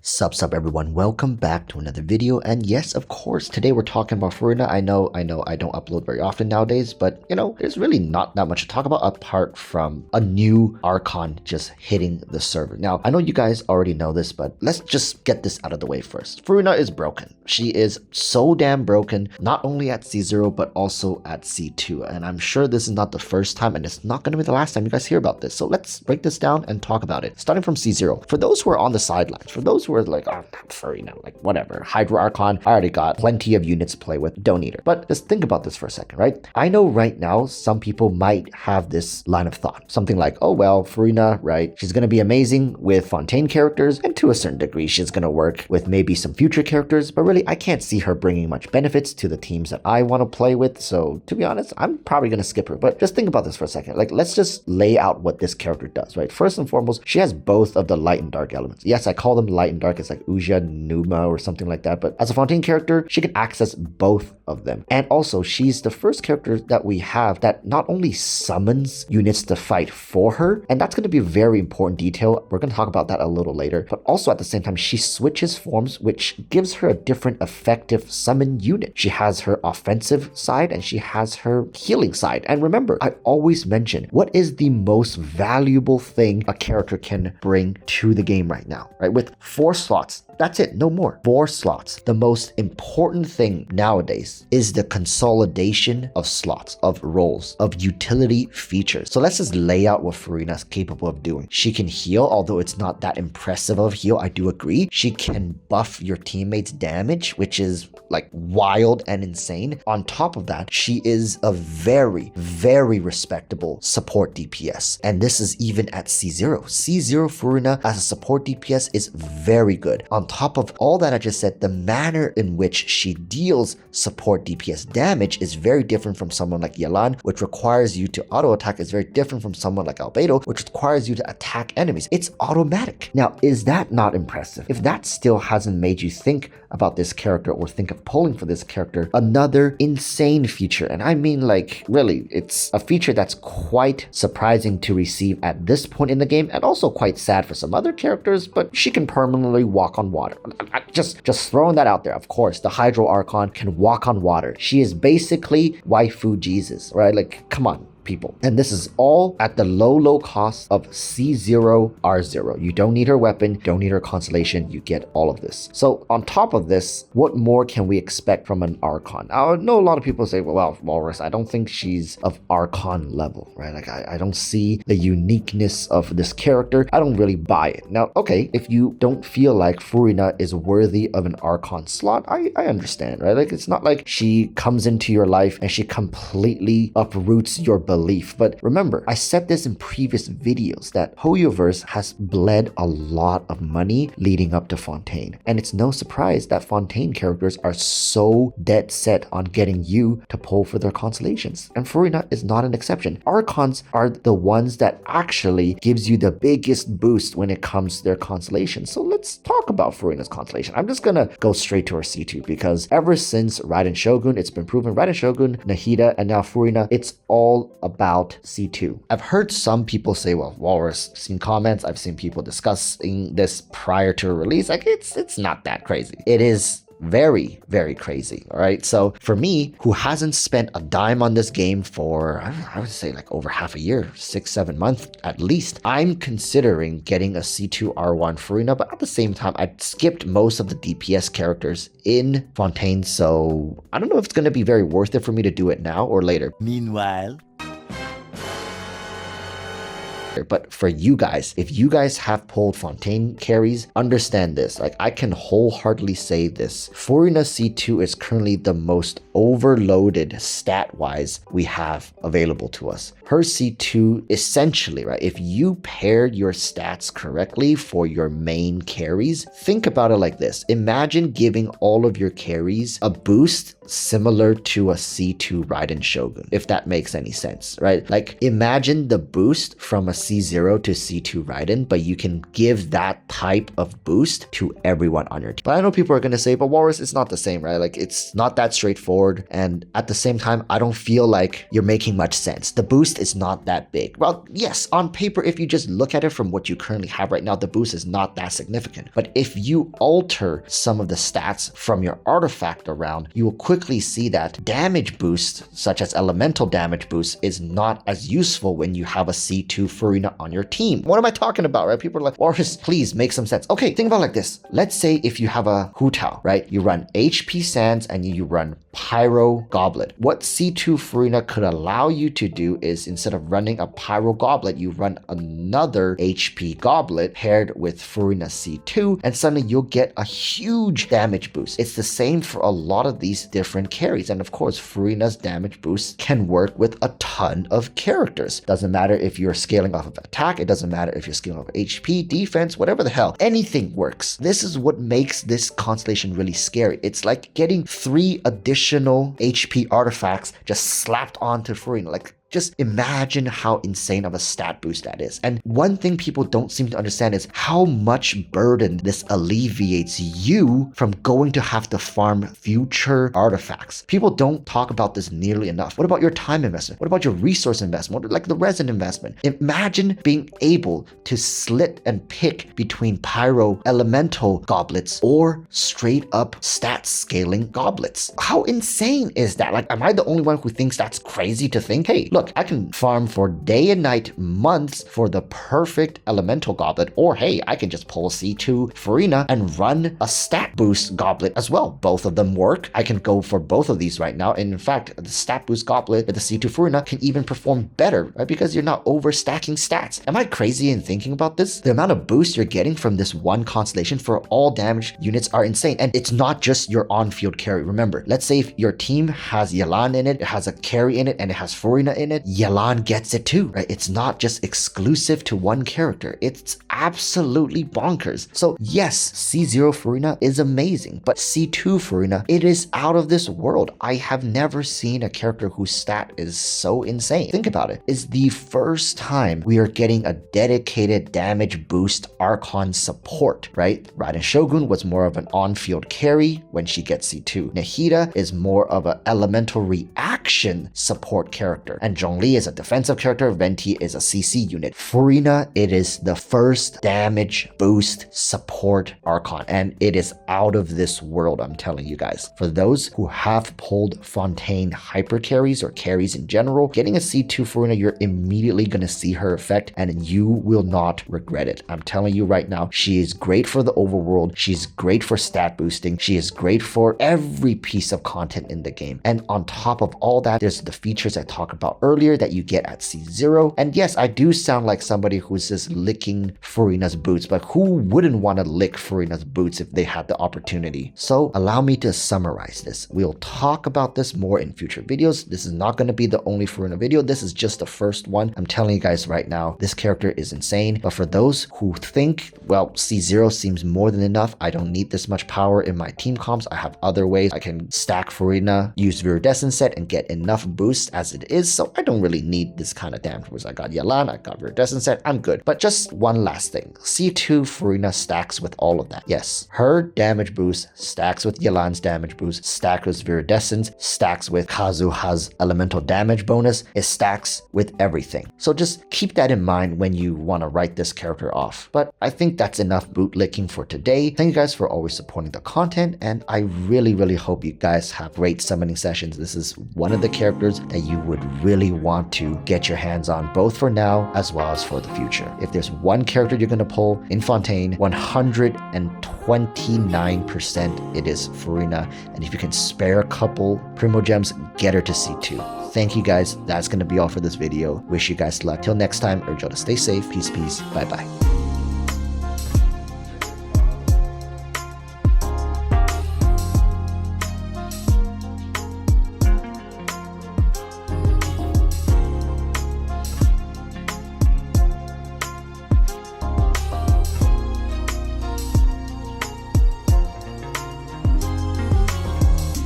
Sup everyone, welcome back to another video. And yes, of course, today we're talking about Furina. I know I don't upload very often nowadays, but there's really not that much to talk about apart from a new Archon just hitting the server. Now, I know you guys already know this, but let's just get this out of the way first. Furina is broken. She is so damn broken, not only at C0, but also at C2. And I'm sure this is not the first time, and it's not going to be the last time you guys hear about this. So let's break this down and talk about it. Starting from C0. For those who are on the sidelines, for those who are like, oh, Furina, like whatever, Hydro Archon, I already got plenty of units to play with, don't need her. But just think about this for a second, right? I know right now some people might have this line of thought. Something like, oh well, Furina, right? She's going to be amazing with fontaine characters, and to a certain degree, she's going to work with maybe some future characters, but really, I can't see her bringing much benefits to the teams that I want to play with. So to be honest, I'm probably going to skip her. But just think about this for a second. Like, let's just lay out what this character does, right? First and foremost, she has both of the light and dark elements. Yes, I call them light and dark. It's like Uja, Numa, or something like that. But as a fontaine character, she can access both of them. And also, she's the first character that we have that not only summons units to fight for her, and that's going to be a very important detail. We're going to talk about that a little later. But also at the same time, she switches forms, which gives her a different effective summon unit. She has her offensive side and she has her healing side. And remember, I always mention, what is the most valuable thing a character can bring to the game right now, right? With 4 slots, that's it, no more. 4 slots. The most important thing nowadays is the consolidation of slots, of roles, of utility features. So let's just lay out what Furina is capable of doing. She can heal, although it's not that impressive of heal, I do agree. She can buff your teammates' damage, which is like wild and insane. On top of that, she is a very, very respectable support DPS. And this is even at C0. C0 Furina as a support DPS is very good. On top of all that I just said, the manner in which she deals support DPS damage is very different from someone like Yelan, which requires you to auto attack, is very different from someone like Albedo, which requires you to attack enemies. It's automatic. Now, is that not impressive? If that still hasn't made you think about this character or think of pulling for this character, another insane feature, and I mean like really, it's a feature that's quite surprising to receive at this point in the game, and also quite sad for some other characters, but she can permanently walk on water. Just throwing that out there. Of course, the Hydro Archon can walk on water. She is basically waifu Jesus, right? Like, come on, people. And this is all at the low cost of C0 R0. You don't need her weapon, don't need her constellation, you get all of this. So on top of this, what more can we expect from an Archon? I know a lot of people say, well, Walrus, I don't think she's of Archon level, right? Like I don't see the uniqueness of this character. I don't really buy it. Now, okay, if you don't feel like Furina is worthy of an Archon slot, I understand, right? Like, it's not like she comes into your life and she completely uproots your belief. But remember, I said this in previous videos that Hoyoverse has bled a lot of money leading up to Fontaine. And it's no surprise that Fontaine characters are so dead set on getting you to pull for their constellations. And Furina is not an exception. Archons are the ones that actually gives you the biggest boost when it comes to their constellation. So let's talk about Furina's constellation. I'm just gonna go straight to her C2 because ever since Raiden Shogun, it's been proven Raiden Shogun, Nahida, and now Furina, it's all about C2. I've heard some people say, well, Walrus, seen comments, I've seen people discussing this prior to release, like it's not that crazy. It is very, very crazy. All right. So for me, who hasn't spent a dime on this game for, I would say like over half a year, 6-7 months at least, I'm considering getting a C2 R1 Furina, but at the same time, I skipped most of the DPS characters in Fontaine. So I don't know if it's going to be very worth it for me to do it now or later. Meanwhile, but for you guys, if you guys have pulled Fontaine carries, understand this. Like, I can wholeheartedly say this. Furina C2 is currently the most overloaded stat-wise we have available to us. Her C2 essentially, right, if you paired your stats correctly for your main carries, think about it like this. Imagine giving all of your carries a boost similar to a C2 Raiden Shogun, if that makes any sense, right? Like, imagine the boost from a C0 to C2 Raiden, but you can give that type of boost to everyone on your team. But I know people are going to say, but Walrus, it's not the same, right? Like, it's not that straightforward. And at the same time, I don't feel like you're making much sense. The boost is not that big. Well, yes, on paper, if you just look at it from what you currently have right now, the boost is not that significant. But if you alter some of the stats from your artifact around, you will quickly see that damage boost, such as elemental damage boost, is not as useful when you have a C2 Furina on your team. What am I talking about, right? People are like, Walrus, please make some sense. Okay, think about it like this. Let's say if you have a Hutao, right? You run HP Sands and you run Pyro Goblet. What C2 Furina could allow you to do is, instead of running a Pyro Goblet, you run another HP Goblet paired with Furina C2, and suddenly you'll get a huge damage boost. It's the same for a lot of these different carries, and of course, Furina's damage boost can work with a ton of characters. Doesn't matter if you're scaling off of attack, it doesn't matter if you're scaling off of HP, defense, whatever the hell. Anything works. This is what makes this Constellation really scary. It's like getting 3 additional HP artifacts just slapped onto Furina. Like, just imagine how insane of a stat boost that is. And one thing people don't seem to understand is how much burden this alleviates you from going to have to farm future artifacts. People don't talk about this nearly enough. What about your time investment? What about your resource investment? What, like the resin investment? Imagine being able to slit and pick between pyro elemental goblets or straight up stat scaling goblets. How insane is that? Like, am I the only one who thinks that's crazy to think? Hey, look, I can farm for day and night, months for the perfect elemental goblet, or hey, I can just pull C2 Furina and run a stat boost goblet as well. Both of them work. I can go for both of these right now. And in fact, the stat boost goblet with the C2 Furina can even perform better, right? Because you're not overstacking stats. Am I crazy in thinking about this? The amount of boost you're getting from this one Constellation for all damage units are insane. And it's not just your on-field carry. Remember, let's say if your team has Yelan in it, it has a carry in it, and it has Furina in it, Yelan gets it too, right? It's not just exclusive to one character. It's absolutely bonkers. So yes, C0 Furina is amazing, but C2 Furina, it is out of this world. I have never seen a character whose stat is so insane. Think about it. It's the first time we are getting a dedicated damage boost Archon support, right? Raiden Shogun was more of an on-field carry when she gets C2. Nahida is more of an elemental reaction support character, and Zhongli is a defensive character, Venti is a CC unit. Furina, it is the first damage boost support Archon, and it is out of this world, I'm telling you guys. For those who have pulled Fontaine hyper carries or carries in general, getting a C2 Furina, you're immediately going to see her effect and you will not regret it. I'm telling you right now, she is great for the overworld, she's great for stat boosting, she is great for every piece of content in the game. And on top of all that, there's the features I talked about earlier that you get at C0. And yes, I do sound like somebody who's just licking Furina's boots, but who wouldn't want to lick Furina's boots if they had the opportunity? So allow me to summarize this. We'll talk about this more in future videos. This is not going to be the only Furina video. This is just the first one. I'm telling you guys right now, this character is insane. But for those who think, well, C0 seems more than enough, I don't need this much power in my team comps, I have other ways I can stack Furina, use Viridescent set and get enough boost as it is, so I don't really need this kind of damage boost. I got Yelan, I got Viridescent set, I'm good. But just one last thing, C2 Furina stacks with all of that. Yes, her damage boost stacks with Yelan's damage boost, stacks with Viridescence, stacks with Kazuha's elemental damage bonus, it stacks with everything. So just keep that in mind when you want to write this character off. But I think that's enough bootlicking for today. Thank you guys for always supporting the content, and I really hope you guys have great summoning sessions. This is one of the characters that you would really want to get your hands on, both for now as well as for the future. If there's one character you're going to pull in Fontaine, 129% it is Furina, and if you can spare a couple Primo Gems, get her to C2. Thank you guys, that's going to be all for this video. Wish you guys luck. Till next time, urge y'all to stay safe, peace, bye bye.